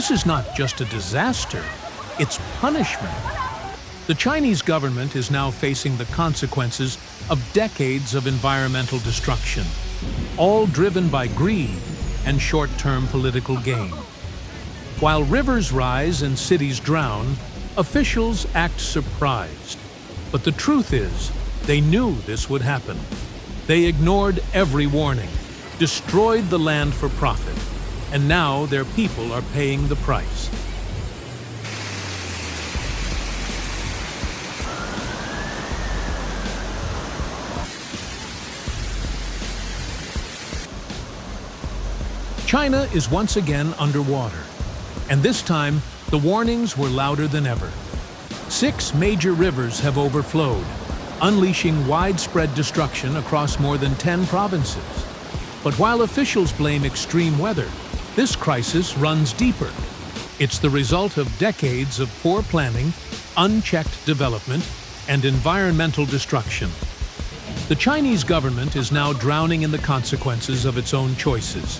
This is not just a disaster, it's punishment. The Chinese government is now facing the consequences of decades of environmental destruction, all driven by greed and short-term political gain. While rivers rise and cities drown, officials act surprised. But the truth is, they knew this would happen. They ignored every warning, destroyed the land for profit, and now their people are paying the price. China is once again underwater, and this time the warnings were louder than ever. 6 major rivers have overflowed, unleashing widespread destruction across more than 10 provinces. But while officials blame extreme weather, this crisis runs deeper. It's the result of decades of poor planning, unchecked development, and environmental destruction. The Chinese government is now drowning in the consequences of its own choices.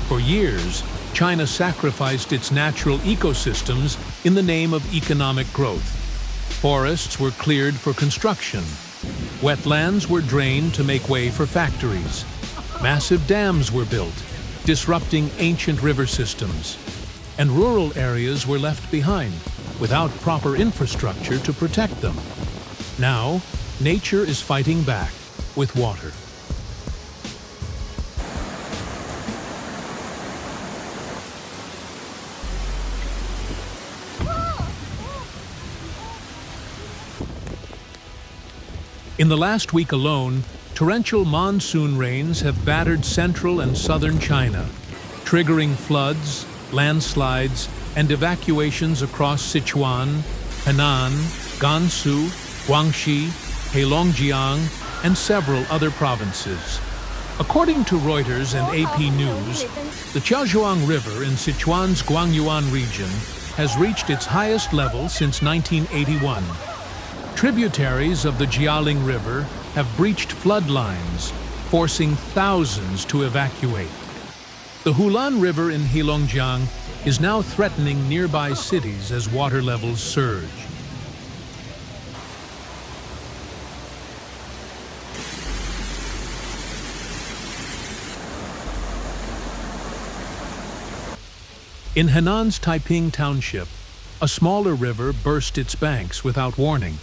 For years, China sacrificed its natural ecosystems in the name of economic growth. Forests were cleared for construction. Wetlands were drained to make way for factories. Massive dams were built, disrupting ancient river systems. And rural areas were left behind, without proper infrastructure to protect them. Now, nature is fighting back with water. In the last week alone, torrential monsoon rains have battered central and southern China, triggering floods, landslides, and evacuations across Sichuan, Henan, Gansu, Guangxi, Heilongjiang, and several other provinces. According to Reuters and AP News, the Chaozhuang River in Sichuan's Guangyuan region has reached its highest level since 1981. Tributaries of the Jialing River have breached flood lines, forcing thousands to evacuate. The Hulan River in Heilongjiang is now threatening nearby cities as water levels surge. In Henan's Taiping Township, a smaller river burst its banks without warning.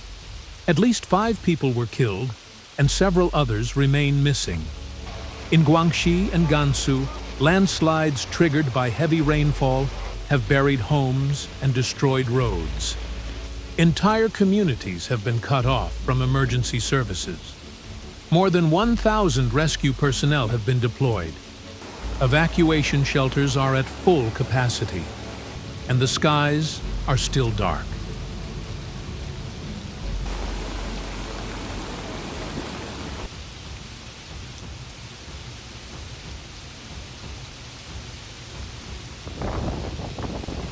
At least 5 people were killed, and several others remain missing. In Guangxi and Gansu, landslides triggered by heavy rainfall have buried homes and destroyed roads. Entire communities have been cut off from emergency services. More than 1,000 rescue personnel have been deployed. Evacuation shelters are at full capacity, and the skies are still dark.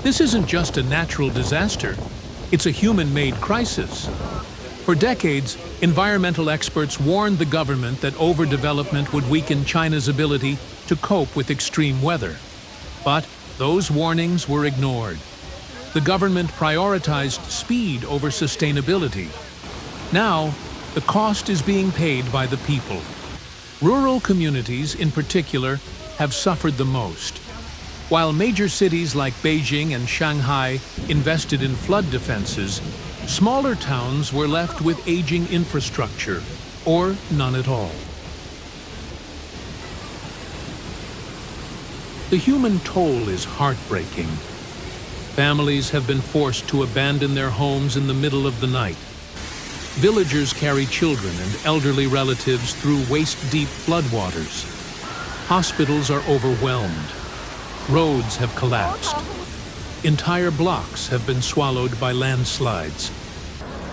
This isn't just a natural disaster, it's a human-made crisis. For decades, environmental experts warned the government that overdevelopment would weaken China's ability to cope with extreme weather. But those warnings were ignored. The government prioritized speed over sustainability. Now, the cost is being paid by the people. Rural communities, in particular, have suffered the most. While major cities like Beijing and Shanghai invested in flood defenses, smaller towns were left with aging infrastructure, or none at all. The human toll is heartbreaking. Families have been forced to abandon their homes in the middle of the night. Villagers carry children and elderly relatives through waist-deep floodwaters. Hospitals are overwhelmed. Roads have collapsed. Entire blocks have been swallowed by landslides.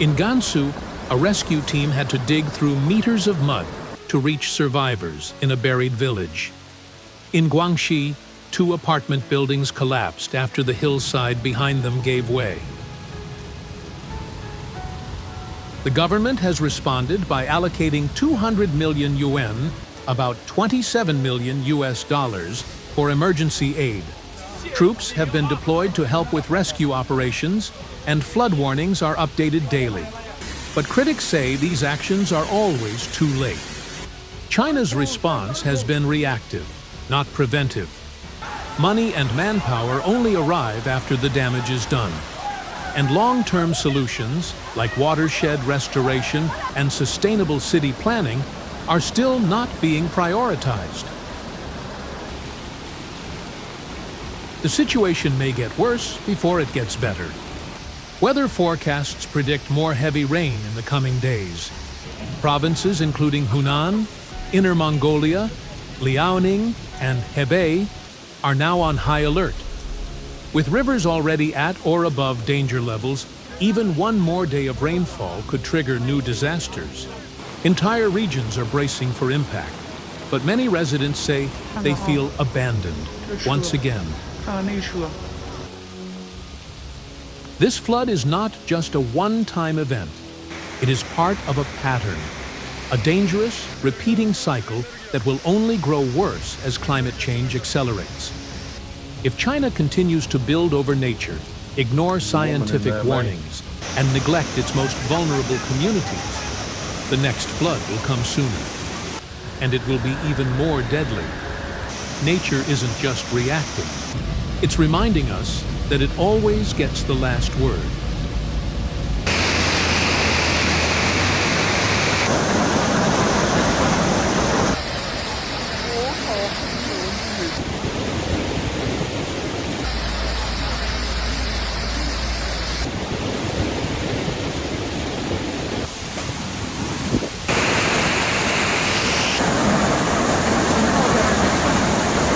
In Gansu, a rescue team had to dig through meters of mud to reach survivors in a buried village. In Guangxi, 2 apartment buildings collapsed after the hillside behind them gave way. The government has responded by allocating 200 million yuan, about 27 million US dollars, for emergency aid. Troops have been deployed to help with rescue operations, and flood warnings are updated daily. But critics say these actions are always too late. China's response has been reactive, not preventive. Money and manpower only arrive after the damage is done. And long-term solutions, like watershed restoration and sustainable city planning, are still not being prioritized. The situation may get worse before it gets better. Weather forecasts predict more heavy rain in the coming days. Provinces including Hunan, Inner Mongolia, Liaoning, and Hebei are now on high alert. With rivers already at or above danger levels, even one more day of rainfall could trigger new disasters. Entire regions are bracing for impact, but many residents say they feel abandoned once again. This flood is not just a one-time event. It is part of a pattern, a dangerous, repeating cycle that will only grow worse as climate change accelerates. If China continues to build over nature, ignore scientific warnings, and neglect its most vulnerable communities, the next flood will come sooner. And it will be even more deadly. Nature isn't just reacting. It's reminding us that it always gets the last word.